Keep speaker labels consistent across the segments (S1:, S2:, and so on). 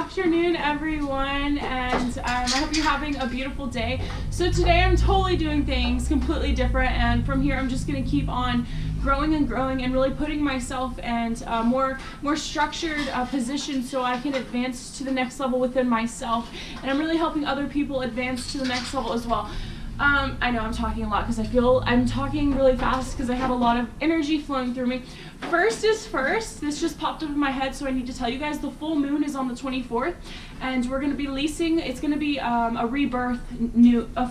S1: afternoon, everyone, and I hope you're having a beautiful day. So today I'm totally doing things completely different, and from here I'm just going to keep on growing and growing and really putting myself in more structured positions so I can advance to the next level within myself, and I'm really helping other people advance to the next level as well. I know I'm talking a lot because I feel I'm talking really fast because I have a lot of energy flowing through me. First is first, this just popped up in my head, so I need to tell you guys the full moon is on the 24th, and we're going to be releasing, it's going to be a rebirth,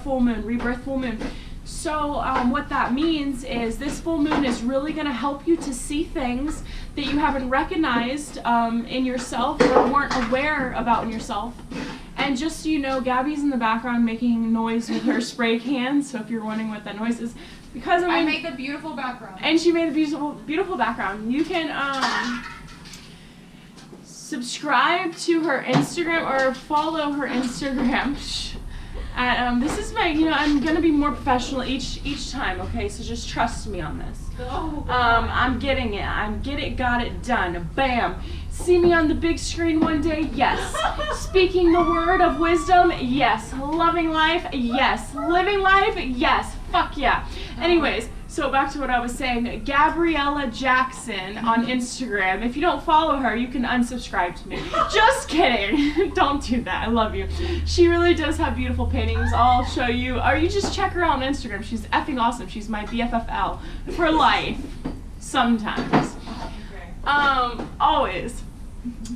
S1: full moon. So what that means is this full moon is really going to help you to see things that you haven't recognized in yourself or weren't aware about in yourself. And just so you know, Gabby's in the background making noise with her spray can, so if you're wondering what that noise is, because
S2: I made the beautiful background.
S1: And she made a beautiful background. You can subscribe to her Instagram or follow her Instagram. This is my, I'm gonna be more professional each time, okay? So just trust me on this. I'm getting it. Got it done. Bam. See me on the big screen one day? Yes. Speaking the word of wisdom? Yes. Loving life? Yes. Living life? Yes. Fuck yeah. Anyways, so back to what I was saying. Gabriella Jackson on Instagram. If you don't follow her, you can unsubscribe to me. Just kidding. Don't do that. I love you. She really does have beautiful paintings. I'll show you. Or you just check her out on Instagram. She's effing awesome. She's my BFFL for life. Sometimes. Always.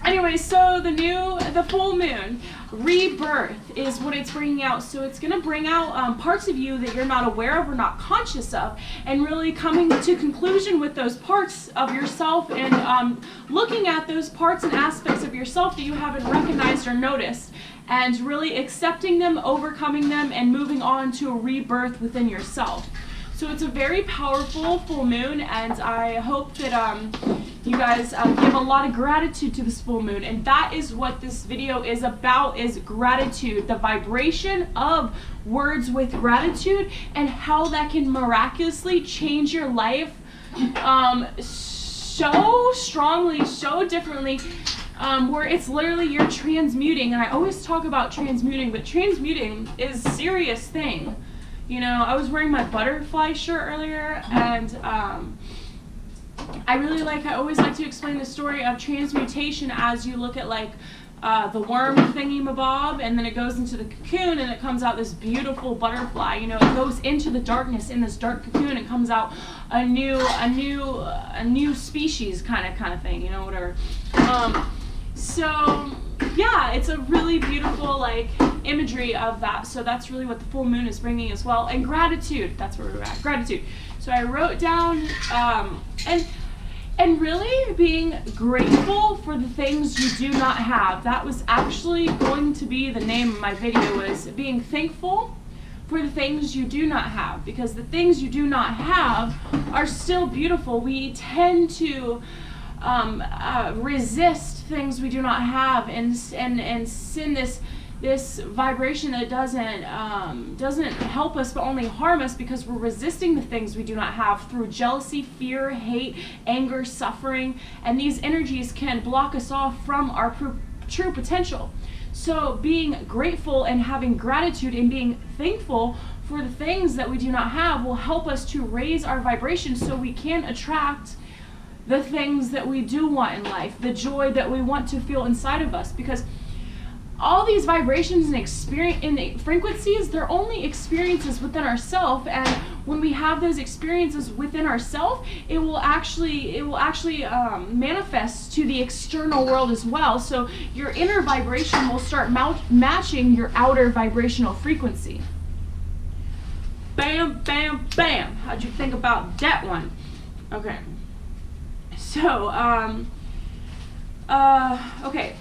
S1: Anyway, so the full moon rebirth is what it's bringing out. So it's going to bring out parts of you that you're not aware of or not conscious of, and really coming to conclusion with those parts of yourself and looking at those parts and aspects of yourself that you haven't recognized or noticed, and really accepting them, overcoming them, and moving on to a rebirth within yourself. So it's a very powerful full moon, and I hope that you guys give a lot of gratitude to this full moon, and that is what this video is about, is gratitude, the vibration of words with gratitude, and how that can miraculously change your life so strongly, so differently, where it's literally you're transmuting. And I always talk about transmuting, but transmuting is a serious thing. I was wearing my butterfly shirt earlier, and I always like to explain the story of transmutation as you look at the worm thingy-mabob, and then it goes into the cocoon and it comes out this beautiful butterfly. It goes into the darkness in this dark cocoon and comes out a new species kind of thing, whatever. So yeah, it's a really beautiful imagery of that. So that's really what the full moon is bringing as well. And gratitude, that's where we're at, gratitude. So I wrote down and really being grateful for the things you do not have. That was actually going to be the name of my video, was being thankful for the things you do not have, because the things you do not have are still beautiful. We tend to resist things we do not have and send this vibration that doesn't help us but only harm us, because we're resisting the things we do not have through jealousy, fear, hate, anger, suffering, and these energies can block us off from our true potential. So being grateful and having gratitude and being thankful for the things that we do not have will help us to raise our vibration so we can attract the things that we do want in life, the joy that we want to feel inside of us, because all these vibrations and frequencies, they're only experiences within ourselves, and when we have those experiences within ourselves, it will actually manifest to the external world as well. So your inner vibration will start matching your outer vibrational frequency. Bam, bam, bam. How'd you think about that one? Okay. So, okay,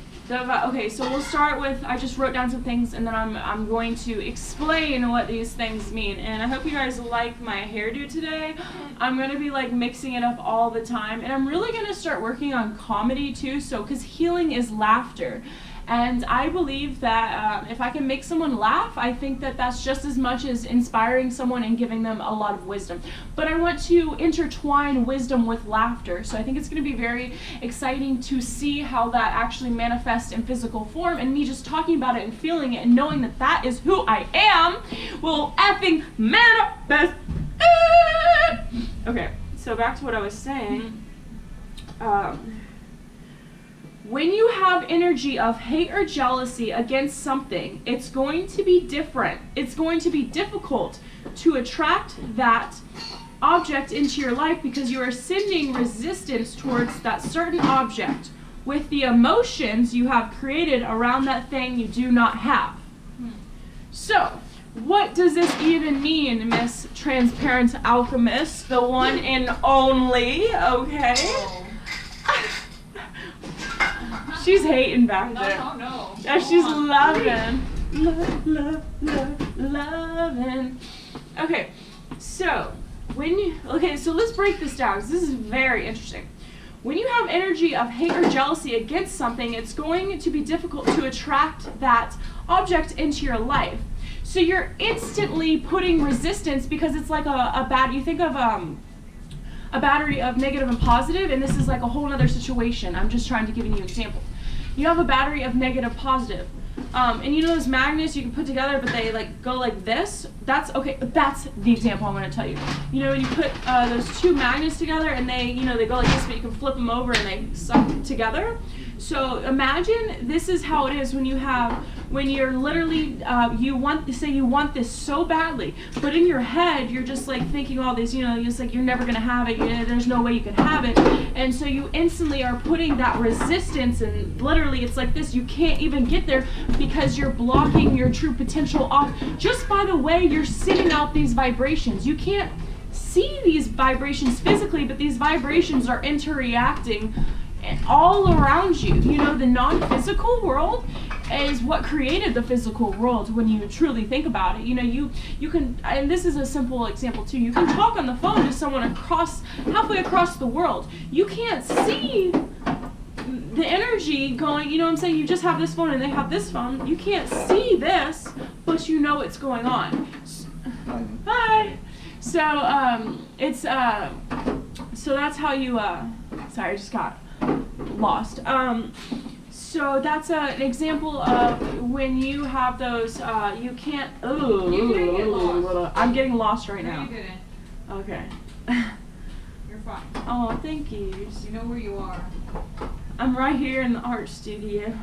S1: so we'll start with, I just wrote down some things, and then I'm going to explain what these things mean. And I hope you guys like my hairdo today. I'm going to be mixing it up all the time, and I'm really going to start working on comedy too, because healing is laughter. And I believe that if I can make someone laugh, I think that that's just as much as inspiring someone and giving them a lot of wisdom. But I want to intertwine wisdom with laughter. So I think it's going to be very exciting to see how that actually manifests in physical form, and me just talking about it and feeling it and knowing that that is who I am will effing manifest it. Okay, so back to what I was saying. When you have energy of hate or jealousy against something, it's going to be different. It's going to be difficult to attract that object into your life because you are sending resistance towards that certain object with the emotions you have created around that thing you do not have. So, what does this even mean, Miss Transparent Alchemist, the one and only, okay? She's hating back there.
S2: No.
S1: And she's loving. Loving. Okay, so so let's break this down because this is very interesting. When you have energy of hate or jealousy against something, it's going to be difficult to attract that object into your life. So you're instantly putting resistance because it's like you think of a battery of negative and positive, and this is like a whole other situation. I'm just trying to give you an example. You have a battery of negative, positive. And you know those magnets you can put together, but they like go like this? That's the example I'm going to tell you. You know, when you put those two magnets together and they go like this, but you can flip them over and they suck together. So imagine this is how it is when you're literally, you want this so badly, but in your head, you're just like thinking all this, it's like you're never going to have it, there's no way you can have it. And so you instantly are putting that resistance, and literally it's like this, you can't even get there because you're blocking your true potential off just by the way you're sending out these vibrations. You can't see these vibrations physically, but these vibrations are interreacting all around you. The non-physical world is what created the physical world when you truly think about it. You can, and this is a simple example too, you can talk on the phone to someone halfway across the world. You can't see the energy going, you know what I'm saying? You just have this phone and they have this phone. You can't see this, but you know it's going on. Hi. So, so that's how you, sorry, I just got lost. So that's an example of when you have those, you can't,
S2: You didn't get lost.
S1: I'm getting lost right now.
S2: No, you didn't.
S1: Okay.
S2: You're fine.
S1: Oh, thank you.
S2: You know where you are.
S1: I'm right here in the art studio.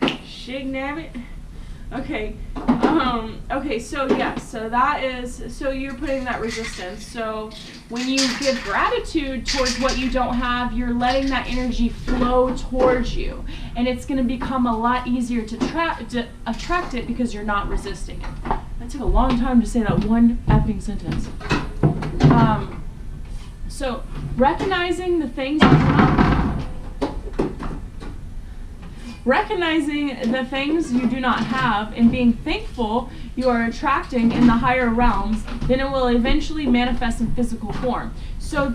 S1: Shignabbit. Okay. Okay, so so you're putting that resistance. So when you give gratitude towards what you don't have, you're letting that energy flow towards you. And it's going to become a lot easier to attract it because you're not resisting it. That took a long time to say that one effing sentence. So recognizing the things you do not have and being thankful you are attracting in the higher realms, then it will eventually manifest in physical form. So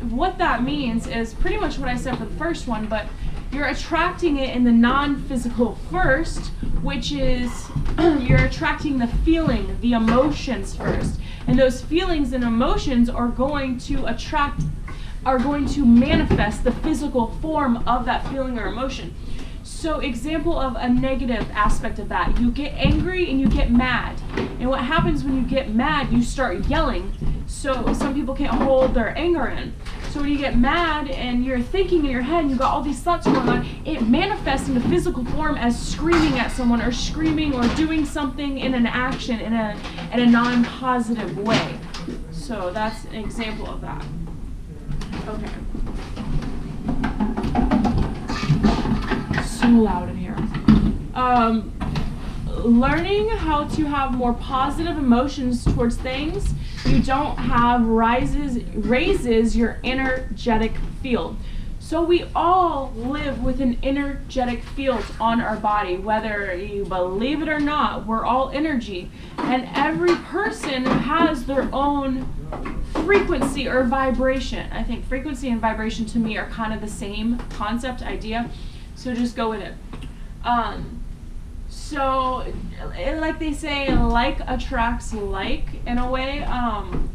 S1: what that means is pretty much what I said for the first one, but you're attracting it in the non-physical first, which is you're attracting the feeling, the emotions first. And those feelings and emotions are going to manifest the physical form of that feeling or emotion. So example of a negative aspect of that, you get angry and you get mad. And what happens when you get mad, you start yelling. So some people can't hold their anger in. So when you get mad and you're thinking in your head and you've got all these thoughts going on, it manifests in the physical form as screaming at someone or screaming or doing something in an action in a non-positive way. So that's an example of that. Okay. So loud in here. Learning how to have more positive emotions towards things you don't have raises your energetic field. So we all live with an energetic field on our body, whether you believe it or not. We're all energy, and every person has their own frequency or vibration. I think frequency and vibration to me are kind of the same concept, idea. So just go with it. So like they say, like attracts like in a way. I'm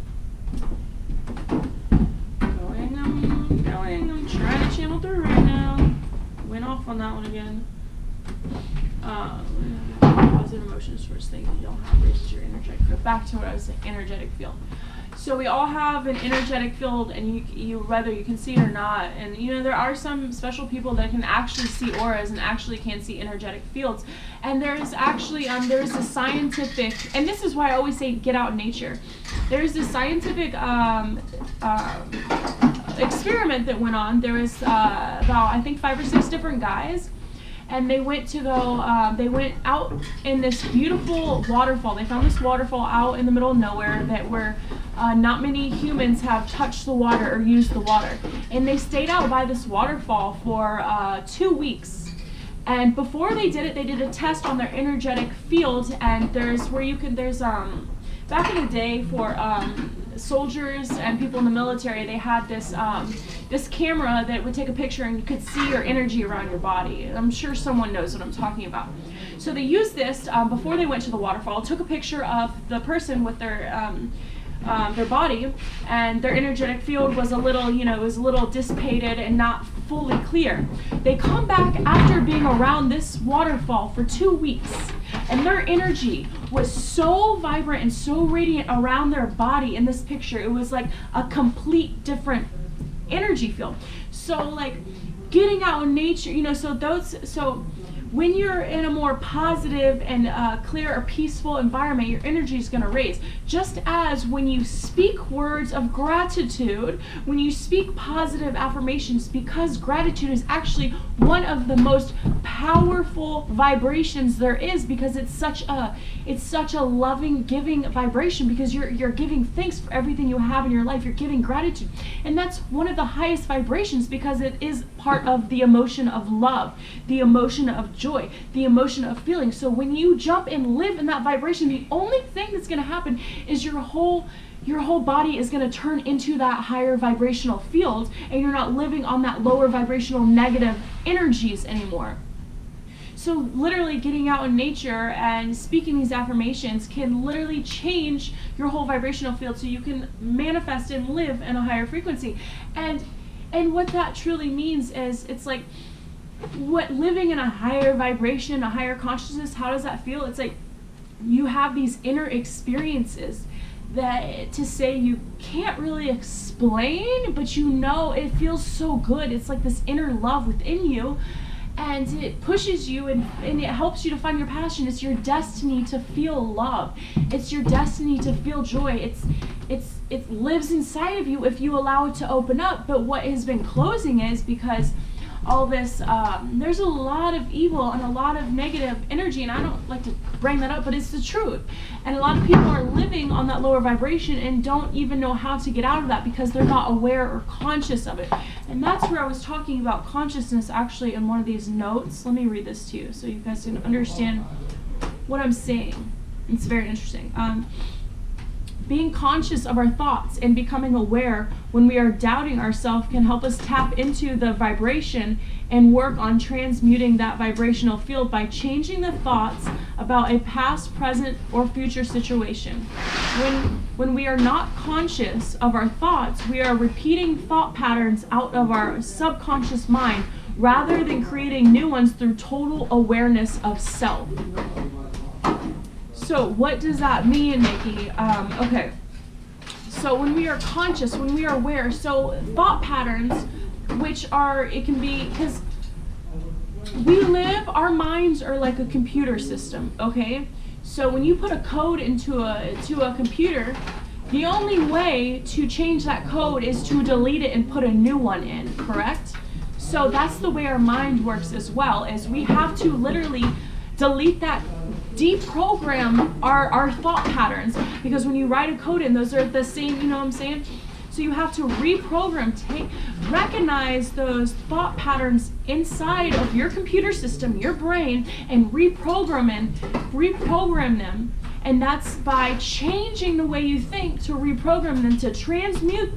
S1: trying to channel through right now. Went off on that one again. Positive emotions towards things you don't have raises your energetic field. Back to what I was saying, energetic field. So we all have an energetic field, and you whether you can see it or not. And you know, there are some special people that can actually see auras and actually can see energetic fields. And there's actually there's a scientific, and this is why I always say get out in nature. There's this scientific experiment that went on. There was about, I think, 5 or 6 different guys, and they went to go. They went out in this beautiful waterfall. They found this waterfall out in the middle of nowhere that where not many humans have touched the water or used the water. And they stayed out by this waterfall for 2 weeks. And before they did it, they did a test on their energetic field. And there's where you can back in the day for soldiers and people in the military, they had this this camera that would take a picture and you could see your energy around your body. I'm sure someone knows what I'm talking about. So they used this before they went to the waterfall, took a picture of the person with their body, and their energetic field was a little, it was a little dissipated and not fully clear. They come back after being around this waterfall for 2 weeks, and their energy was so vibrant and so radiant around their body in this picture. It was like a complete different energy field. So like getting out in nature, so when you're in a more positive and clear or peaceful environment, your energy is going to raise. Just as when you speak words of gratitude, when you speak positive affirmations, because gratitude is actually one of the most powerful vibrations there is, because it's such a loving, giving vibration, because you're giving thanks for everything you have in your life. You're giving gratitude, and that's one of the highest vibrations, because it is part of the emotion of love, the emotion of joy, the emotion of feeling. So when you jump and live in that vibration, the only thing that's going to happen is your whole body is going to turn into that higher vibrational field, and you're not living on that lower vibrational negative energies anymore. So literally getting out in nature and speaking these affirmations can literally change your whole vibrational field, so you can manifest and live in a higher frequency. And what that truly means is, it's like, what living in a higher vibration, a higher consciousness, how does that feel? It's like you have these inner experiences that, to say, you can't really explain, but it feels so good. It's like this inner love within you, and it pushes you and it helps you to find your passion. It's your destiny to feel love. It's your destiny to feel joy. It lives inside of you if you allow it to open up. But what has been closing is because all this, there's a lot of evil and a lot of negative energy, and I don't like to bring that up, but it's the truth. And a lot of people are living on that lower vibration and don't even know how to get out of that, because they're not aware or conscious of it. And that's where I was talking about consciousness actually in one of these notes. Let me read this to you so you guys can understand what I'm saying. It's very interesting. Being conscious of our thoughts and becoming aware when we are doubting ourselves can help us tap into the vibration and work on transmuting that vibrational field by changing the thoughts about a past, present, or future situation. When we are not conscious of our thoughts, we are repeating thought patterns out of our subconscious mind rather than creating new ones through total awareness of self. So what does that mean, Nikki? Okay, so when we are conscious, when we are aware, so thought patterns, which are, it can be, because our minds are like a computer system, okay? So when you put a code into a computer, the only way to change that code is to delete it and put a new one in, correct? So that's the way our mind works as well, is we have to literally delete that, deprogram our thought patterns, because when you write a code in, those are the same, you know what I'm saying? So you have to reprogram, recognize those thought patterns inside of your computer system, your brain, and reprogram them. And that's by changing the way you think to reprogram them, to transmute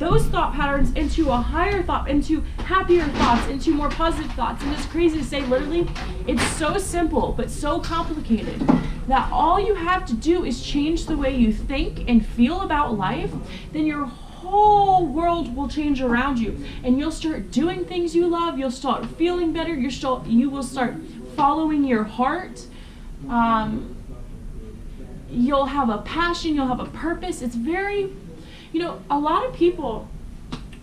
S1: those thought patterns into a higher thought, into happier thoughts, into more positive thoughts. And it's crazy to say, literally, it's so simple but so complicated that all you have to do is change the way you think and feel about life, then your whole world will change around you, and you'll start doing things you love, you'll start feeling better, you will start following your heart. You'll have a passion, you'll have a purpose. It's very, a lot of people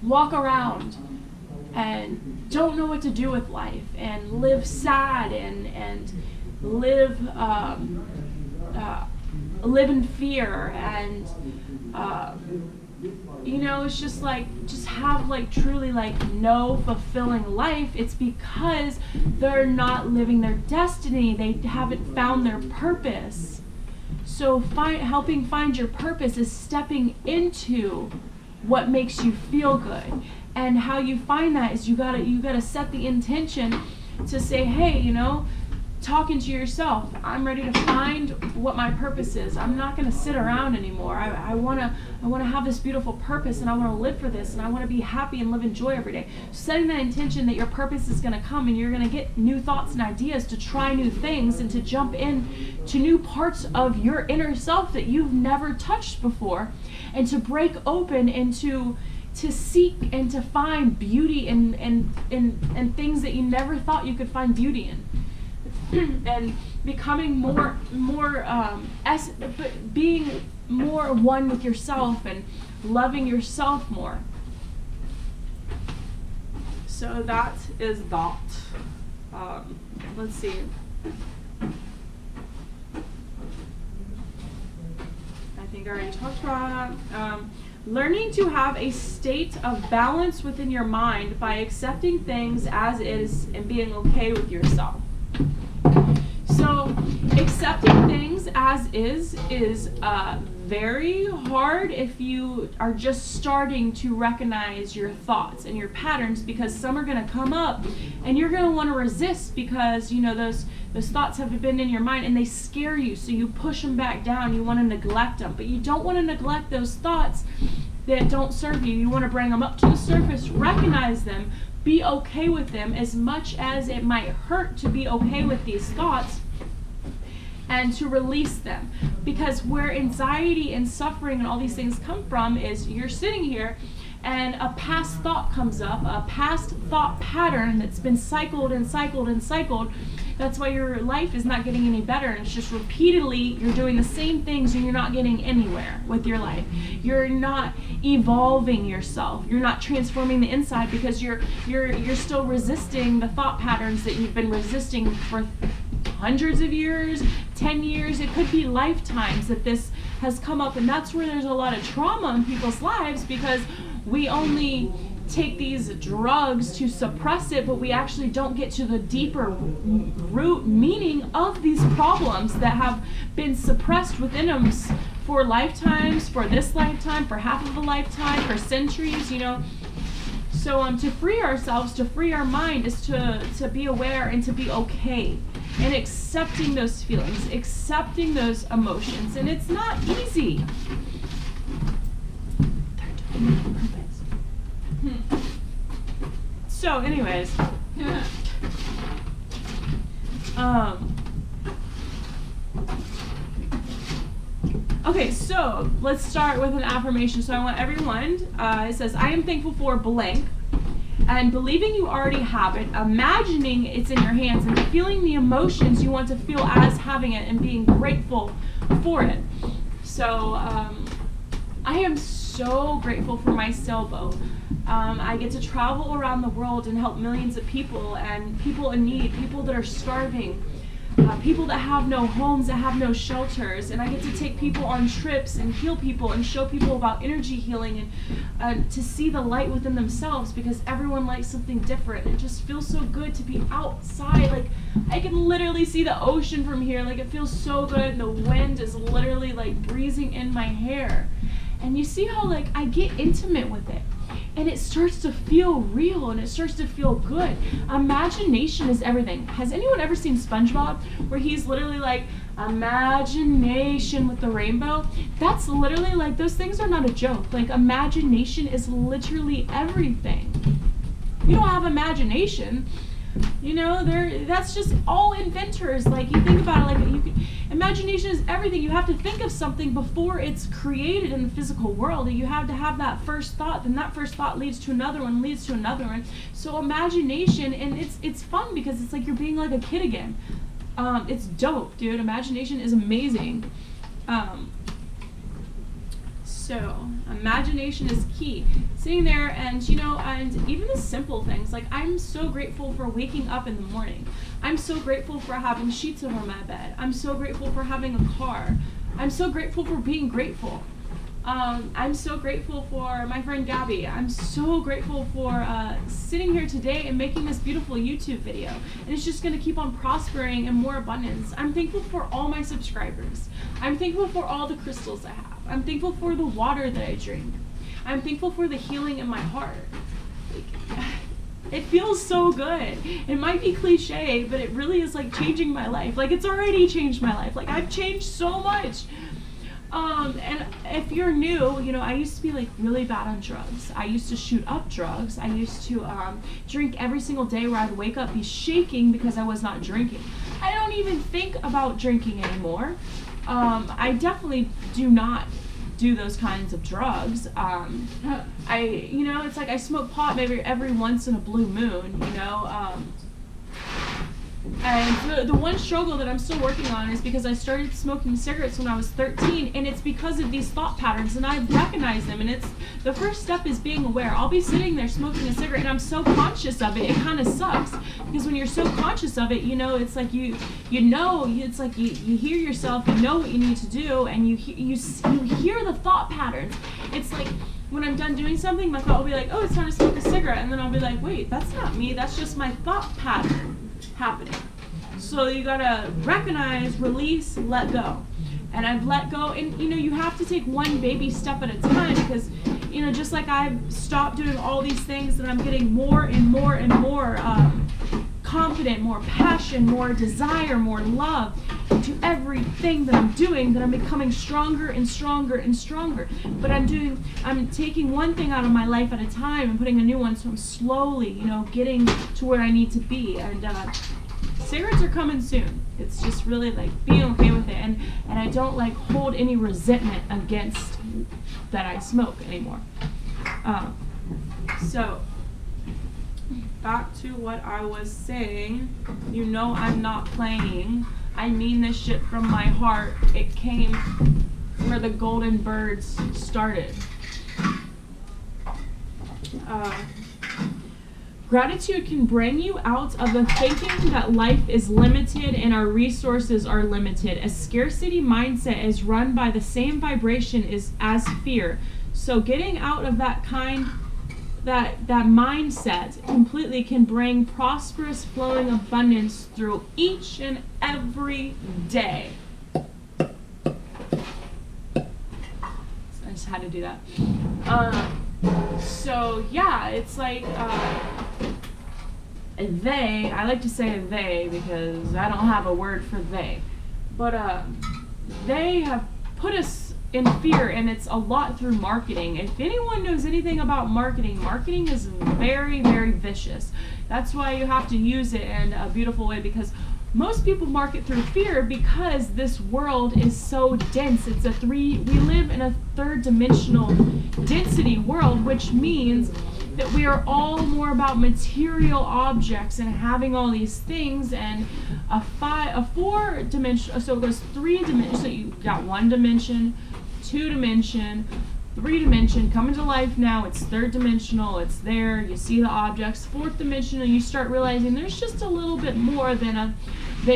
S1: walk around and don't know what to do with life and live sad and live in fear, and it's just have truly no fulfilling life. It's because they're not living their destiny. They haven't found their purpose. So helping find your purpose is stepping into what makes you feel good. And how you find that is you gotta set the intention to say, hey, talking to yourself, I'm ready to find what my purpose is. I'm not going to sit around anymore. I want to have this beautiful purpose, and I want to live for this, and I want to be happy and live in joy every day. Setting that intention that your purpose is going to come, and you're going to get new thoughts and ideas to try new things and to jump in to new parts of your inner self that you've never touched before, and to break open and to seek and to find beauty in things that you never thought you could find beauty in. And becoming being more one with yourself and loving yourself more. So that is that. Let's see. I think I already talked about that. Learning to have a state of balance within your mind by accepting things as is and being okay with yourself. So accepting things as is very hard if you are just starting to recognize your thoughts and your patterns, because some are going to come up and you're going to want to resist because those thoughts have been in your mind and they scare you, so you push them back down. You want to neglect them, but you don't want to neglect those thoughts that don't serve you. You want to bring them up to the surface, recognize them, be okay with them, as much as it might hurt to be okay with these thoughts, and to release them. Because where anxiety and suffering and all these things come from is you're sitting here and a past thought comes up, a past thought pattern that's been cycled and cycled and cycled. That's why your life is not getting any better, and it's just repeatedly you're doing the same things and you're not getting anywhere with your life. You're not evolving yourself. You're not transforming the inside because you're still resisting the thought patterns that you've been resisting for hundreds of years, 10 years. It could be lifetimes that this has come up, and that's where there's a lot of trauma in people's lives, because we only take these drugs to suppress it, but we actually don't get to the deeper root meaning of these problems that have been suppressed within us for lifetimes, for this lifetime, for half of a lifetime, for centuries, So to free ourselves, to free our mind, is to be aware and to be okay, and accepting those feelings, accepting those emotions. And it's not easy. They're doing it on purpose. So anyways, okay, so let's start with an affirmation. So I want everyone, it says, I am thankful for blank, and believing you already have it, imagining it's in your hands, and feeling the emotions you want to feel as having it, and being grateful for it. So I am so grateful for my sailboat. I get to travel around the world and help millions of people, and people in need, people that are starving, people that have no homes, that have no shelters. And I get to take people on trips and heal people and show people about energy healing, and to see the light within themselves, because everyone likes something different. It just feels so good to be outside. Like, I can literally see the ocean from here. Like, it feels so good. The wind is literally like breezing in my hair. And you see how I get intimate with it, and it starts to feel real, and it starts to feel good. Imagination is everything. Has anyone ever seen SpongeBob, where he's literally like, Imagination with the rainbow. That's literally like, those things are not a joke. Like, imagination is literally everything. You don't have imagination, you know, that's just all inventors. Like, you think about it, like, imagination is everything. You have to think of something before it's created in the physical world, and you have to have that first thought, then that first thought leads to another one, leads to another one. So imagination, and it's fun because it's like you're being like a kid again. It's dope, dude. Imagination is amazing. So imagination is key. Sitting there, and you know, and even the simple things, like, I'm so grateful for waking up in the morning. I'm so grateful for having sheets over my bed. I'm so grateful for having a car. I'm so grateful for being grateful. I'm so grateful for my friend Gabby. I'm so grateful for sitting here today and making this beautiful YouTube video. And it's just going to keep on prospering in more abundance. I'm thankful for all my subscribers. I'm thankful for all the crystals I have. I'm thankful for the water that I drink. I'm thankful for the healing in my heart. Like, it feels so good. It might be cliche, but it really is like changing my life. Like, it's already changed my life. Like, I've changed so much. And if you're new, you know, I used to be like really bad on drugs. I used to shoot up drugs. I used to drink every single day, where I'd wake up, be shaking because I was not drinking. I don't even think about drinking anymore. I definitely do not do those kinds of drugs. You know, it's like I smoke pot maybe every once in a blue moon, you know. And the one struggle that I'm still working on is because I started smoking cigarettes when I was 13, and it's because of these thought patterns, and I've recognized them, and it's, the first step is being aware. I'll be sitting there smoking a cigarette, and I'm so conscious of it, it kind of sucks, because when you're so conscious of it, you know, it's like you know, it's like you hear yourself, you know what you need to do, and you hear the thought patterns. It's like, when I'm done doing something, my thought will be like, oh, it's time to smoke a cigarette, and then I'll be like, wait, that's not me, that's just my thought pattern happening. So you gotta recognize, release, let go. And I've let go, and you know, you have to take one baby step at a time, because, you know, just like I've stopped doing all these things, and I'm getting more and more and more confident, more passion, more desire, more love into everything that I'm doing, that I'm becoming stronger and stronger and stronger. But I'm taking one thing out of my life at a time and putting a new one, so I'm slowly, you know, getting to where I need to be. And cigarettes are coming soon. It's just really like being okay with it, and I don't like hold any resentment against that I smoke anymore. So back to what I was saying. You know, I'm not playing. I mean this shit from my heart. It came where the golden birds started. Gratitude can bring you out of the thinking that life is limited and our resources are limited. A scarcity mindset is run by the same vibration as fear. So getting out of that mindset completely can bring prosperous flowing abundance through each and every day. I just had to do that. So yeah, it's like I like to say they because I don't have a word for they, but they have put us in fear, and it's a lot through marketing. If anyone knows anything about marketing, marketing is very, very vicious. That's why you have to use it in a beautiful way, because most people market through fear, because this world is so dense. We live in a third dimensional density world, which means that we are all more about material objects and having all these things, and a 4 dimension, so it goes 3 dimensions. So you got 1 dimension, 2 dimension, 3 dimension, coming to life now, it's 3rd dimensional, it's there, you see the objects. 4th dimensional, you start realizing there's just a little bit more than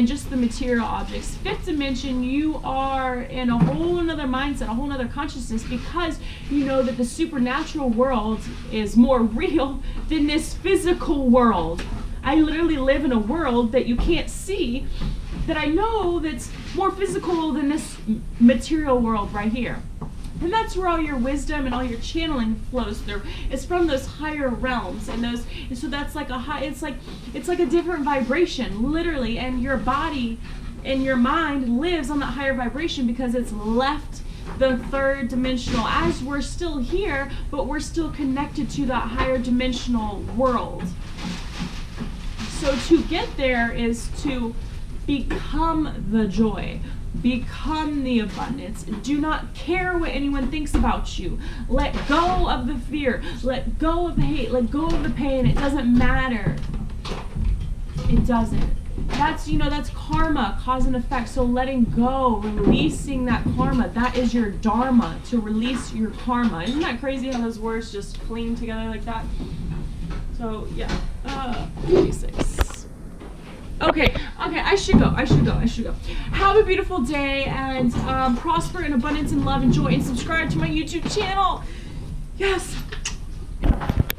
S1: just the material objects. 5th dimension, you are in a whole another mindset, a whole another consciousness, because you know that the supernatural world is more real than this physical world. I literally live in a world that you can't see, that I know that's more physical than this material world right here. And that's where all your wisdom and all your channeling flows through. It's from those higher realms, and so that's like it's like a different vibration, literally. And your body in your mind lives on that higher vibration because it's left the third dimensional as we're still here, but we're still connected to that higher dimensional world. So to get there is to become the joy, become the abundance. Do not care what anyone thinks about you. Let go of the fear, let go of the hate, let go of the pain. It doesn't matter. It doesn't. That's, that's karma, cause and effect. So letting go, releasing that karma, that is your dharma, to release your karma. Isn't that crazy how those words just clean together like that? So yeah, 56. Okay, I should go. Have a beautiful day, and prosper in abundance and love and joy, and subscribe to my YouTube channel. Yes.